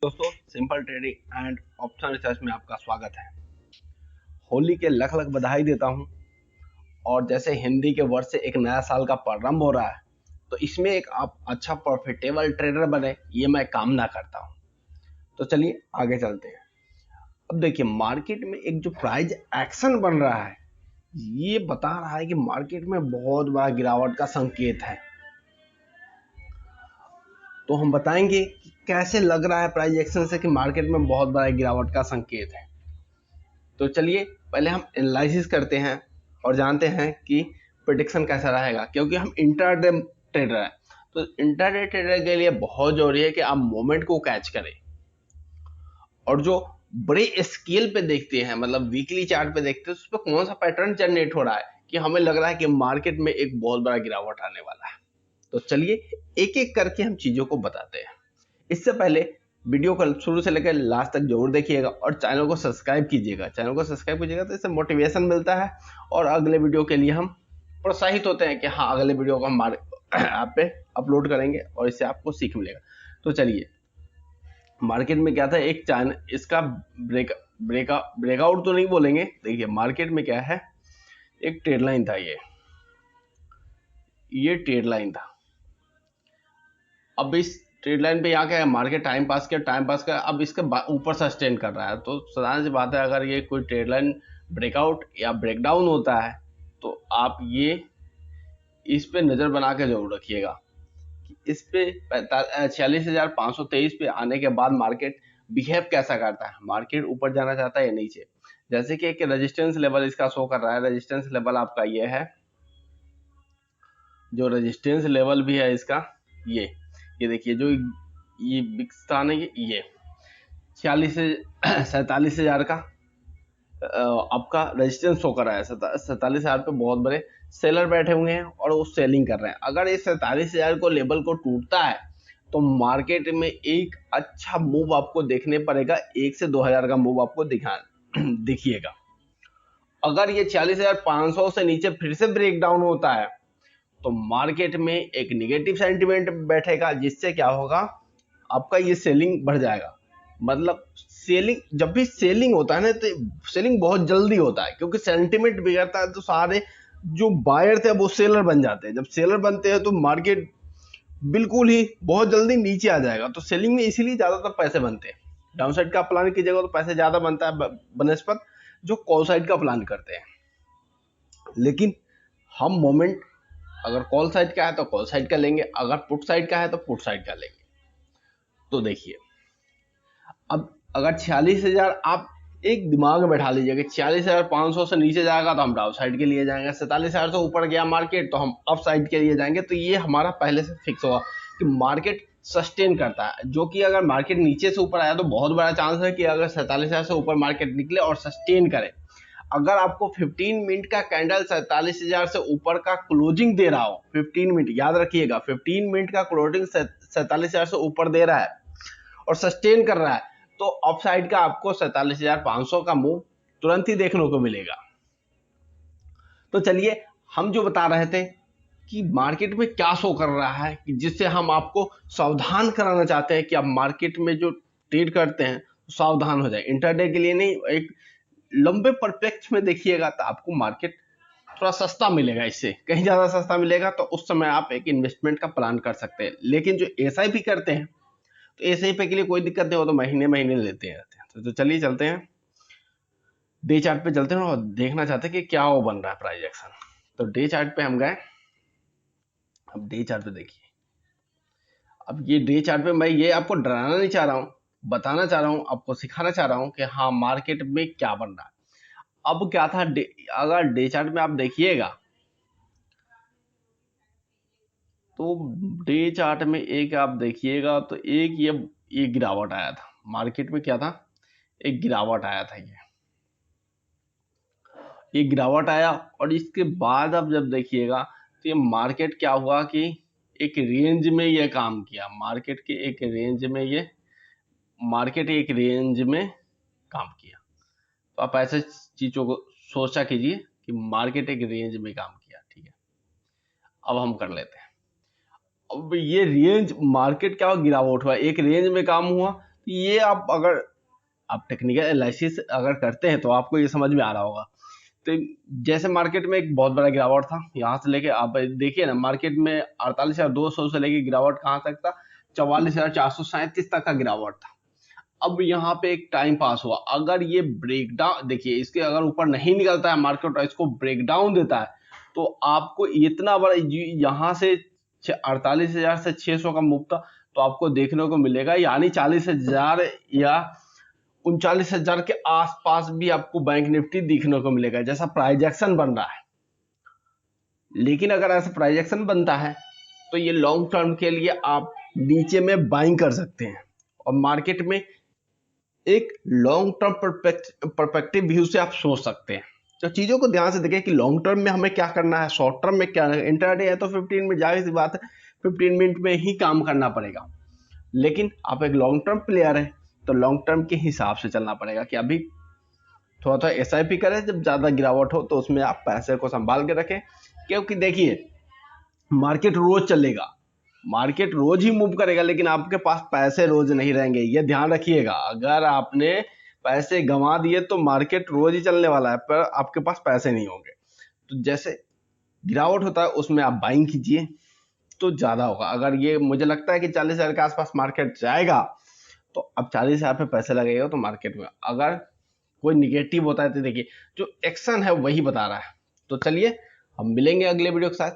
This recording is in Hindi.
दोस्तों, simple trading and option research में आपका स्वागत है। होली के लख लख बधाई देता हूं। और जैसे हिंदी के वर्ष से एक नया साल का प्रारंभ हो रहा है, तो इसमें एक आप अच्छा प्रॉफिटेबल ट्रेडर बने, ये मैं कामना करता हूं। तो चलिए आगे चलते हैं। अब देखिए, मार्केट में एक जो प्राइस एक्शन बन रहा है, ये बता रहा है कि मार्केट में बहुत बड़ा गिरावट का संकेत है। तो हम बताएंगे कि कैसे लग रहा है प्राइस एक्शन से कि मार्केट में बहुत बड़ा गिरावट का संकेत है। तो चलिए पहले हम एनालिसिस करते हैं और जानते हैं कि प्रेडिक्शन कैसा रहेगा, क्योंकि हम इंट्राडे ट्रेडर हैं। तो इंट्राडे ट्रेडर के लिए बहुत जरूरी है कि आप मोमेंट को कैच करें, और जो बड़े स्केल पे देखते हैं, मतलब वीकली चार्ट पे देखते हैं, उस पर कौन सा पैटर्न जनरेट हो रहा है कि हमें लग रहा है कि मार्केट में एक बहुत बड़ा गिरावट आने वाला है। तो चलिए एक एक करके हम चीजों को बताते हैं। इससे पहले वीडियो को शुरू से लेकर लास्ट तक जरूर देखिएगा और चैनल को सब्सक्राइब कीजिएगा। चैनल को सब्सक्राइब कीजिएगा तो इससे मोटिवेशन मिलता है और अगले वीडियो के लिए हम प्रोत्साहित होते हैं कि हाँ, अगले वीडियो को हम आप पे अपलोड करेंगे और इससे आपको सीख मिलेगा। तो चलिए, मार्केट में क्या था, एक चैनल इसका ब्रेकआउट तो नहीं बोलेंगे। देखिए मार्केट में क्या है, एक ट्रेड लाइन था, ये ट्रेड लाइन था। अब इस ट्रेड लाइन पे यहाँ क्या है, मार्केट टाइम पास कर अब इसके ऊपर सस्टेन कर रहा है। तो साधारण सी बात है, अगर ये कोई ट्रेड लाइन ब्रेकआउट या ब्रेकडाउन होता है तो आप ये इस पे नजर बना के जरूर रखिएगा कि इस पे 46,523 पे आने के बाद मार्केट बिहेव कैसा करता है, मार्केट ऊपर जाना चाहता है या नीचे। जैसे कि एक रेजिस्टेंस लेवल इसका शो कर रहा है। रेजिस्टेंस लेवल आपका ये है, जो रेजिस्टेंस लेवल भी है इसका ये देखिए, जो ये बिग स्थान है, ये 46 से 47,000 का आपका रेजिस्टेंस शो कर रहा है। 47,000 पे बहुत बड़े सेलर बैठे हुए हैं और वो सेलिंग कर रहे हैं। अगर ये 47,000 को लेवल को टूटता है तो मार्केट में एक अच्छा मूव आपको देखने पड़ेगा। 1 से 2,000 का मूव आपको दिखिएगा। अगर ये 46,500 से नीचे फिर से ब्रेक डाउन होता है तो मार्केट में एक निगेटिव सेंटिमेंट बैठेगा, जिससे क्या होगा, आपका ये सेलिंग बढ़ जाएगा। मतलब सेलिंग, जब भी सेलिंग होता है ना, तो सेलिंग बहुत जल्दी होता है, क्योंकि सेंटिमेंट बिगड़ता है तो सारे जो बायर थे वो सेलर बन जाते हैं। जब सेलर बनते हैं तो मार्केट बिल्कुल ही बहुत जल्दी नीचे आ जाएगा। तो सेलिंग में इसीलिए ज्यादातर पैसे बनते हैं। डाउन साइड का प्लान कीजिएगा तो पैसे ज्यादा बनता है बनस्पत जो कॉल साइड का प्लान करते हैं। लेकिन हम मोमेंट, अगर कॉल साइड का है तो कॉल साइड का लेंगे, अगर पुट साइड का है तो पुट साइड का लेंगे। तो देखिए, अब अगर 46,000 आप एक दिमाग में बैठा लीजिए कि 46,500 से नीचे जाएगा तो हम डाउन साइड के लिए जाएंगे, 47,000 से ऊपर गया मार्केट तो हम अप साइड के लिए जाएंगे। तो ये हमारा पहले से फिक्स होगा कि मार्केट सस्टेन करता है, जो कि अगर मार्केट नीचे से ऊपर आया तो बहुत बड़ा चांस है कि अगर 47,000 से ऊपर मार्केट निकले और सस्टेन करे। अगर आपको 15 मिनट का कैंडल 47,000 से ऊपर का क्लोजिंग दे रहा हो, 15 मिनट याद रखिएगा, 15 मिनट का क्लोजिंग 47,000 से ऊपर दे रहा है और सस्टेन कर रहा है, तो अपसाइड का आपको 47,500 का मूव तुरंत ही देखने को मिलेगा। तो चलिए, हम जो बता रहे थे कि मार्केट में क्या शो कर रहा है, कि जिससे हम आपको सावधान कराना चाहते हैं कि आप मार्केट में जो ट्रेड करते हैं तो सावधान हो जाए। इंटरडे के लिए नहीं, एक लंबे परिप्रेक्ष्य में देखिएगा तो आपको मार्केट थोड़ा सस्ता मिलेगा, इससे कहीं ज्यादा सस्ता मिलेगा। तो उस समय आप एक इन्वेस्टमेंट का प्लान कर सकते हैं। लेकिन जो एसआईपी करते हैं तो एसआईपी के लिए कोई दिक्कत नहीं हो, तो महीने महीने लेते हैं। तो चलिए चलते हैं, डे चार्ट पे चलते हैं और देखना चाहते हैं कि क्या वो बन रहा है प्राइस एक्शन। तो डे चार्ट पे हम गए। अब डे चार्ट पे देखिए, अब ये डे चार्ट पे मैं ये आपको डराना नहीं चाह रहा हूँ, बताना चाह रहा हूँ, आपको सिखाना चाह रहा हूँ कि हाँ, मार्केट में क्या बन रहा है। अब क्या था, अगर डे चार्ट में आप देखिएगा तो डे चार्ट में एक आप देखिएगा तो एक ये गिरावट आया था मार्केट में। क्या था, एक गिरावट आया था, ये गिरावट आया। और इसके बाद अब जब देखिएगा तो ये मार्केट क्या हुआ कि एक रेंज में ये काम किया, मार्केट एक रेंज में काम किया। तो आप ऐसे चीजों को सोचा कीजिए कि मार्केट एक रेंज में काम किया, ठीक है। अब हम कर लेते हैं। अब ये रेंज मार्केट क्या हुआ, गिरावट हुआ, एक रेंज में काम हुआ तो ये आप टेक्निकल एनालिसिस अगर करते हैं तो आपको ये समझ में आ रहा होगा। तो जैसे मार्केट में एक बहुत बड़ा गिरावट था, यहाँ से लेके आप देखिए ना, मार्केट में 48,200 से लेके गिरावट कहाँ तक था, 44,437 तक का गिरावट था। अब यहाँ पे एक टाइम पास हुआ, अगर ये ब्रेकडाउन देखिए, इसके अगर ऊपर नहीं निकलता है मार्केट और इसको ब्रेकडाउन देता है तो आपको इतना बड़ा यहाँ से 48,000 से 600 का मूव था, तो आपको देखने को मिलेगा यानी 40,000 या 39,000 के आसपास भी आपको बैंक निफ्टी दिखने को मिलेगा, जैसा प्राइजेक्शन बन रहा है। लेकिन अगर ऐसा प्राइजेक्शन बनता है तो ये लॉन्ग टर्म के लिए आप नीचे में बाइंग कर सकते हैं, और मार्केट में एक लॉन्ग टर्म परस्पेक्टिव व्यू से आप सोच सकते हैं। तो चीज़ों को ध्यान से देखें कि लॉन्ग टर्म में हमें क्या करना है, शॉर्ट टर्म में क्या है। इंट्राडे है तो 15 मिनट, जाहिर सी बात है 15 मिनट में ही काम करना पड़ेगा। लेकिन आप एक लॉन्ग टर्म प्लेयर है तो लॉन्ग टर्म के हिसाब से चलना पड़ेगा कि अभी थोड़ा थोड़ा SIP करें, जब ज़्यादा गिरावट हो तो उसमें आप पैसे को संभाल के रखें। क्योंकि देखिए, मार्केट रोज चलेगा, मार्केट रोज ही मूव करेगा, लेकिन आपके पास पैसे रोज नहीं रहेंगे, ये ध्यान रखिएगा। अगर आपने पैसे गंवा दिए तो मार्केट रोज ही चलने वाला है, पर आपके पास पैसे नहीं होंगे। तो जैसे गिरावट होता है उसमें आप बाइंग कीजिए तो ज़्यादा होगा। अगर ये मुझे लगता है कि 40,000 के आसपास मार्केट जाएगा तो अब 40,000 पे पैसे लगेगा तो मार्केट में अगर कोई निगेटिव होता है तो देखिए, जो एक्शन है वही बता रहा है। तो चलिए, हम मिलेंगे अगले वीडियो के साथ।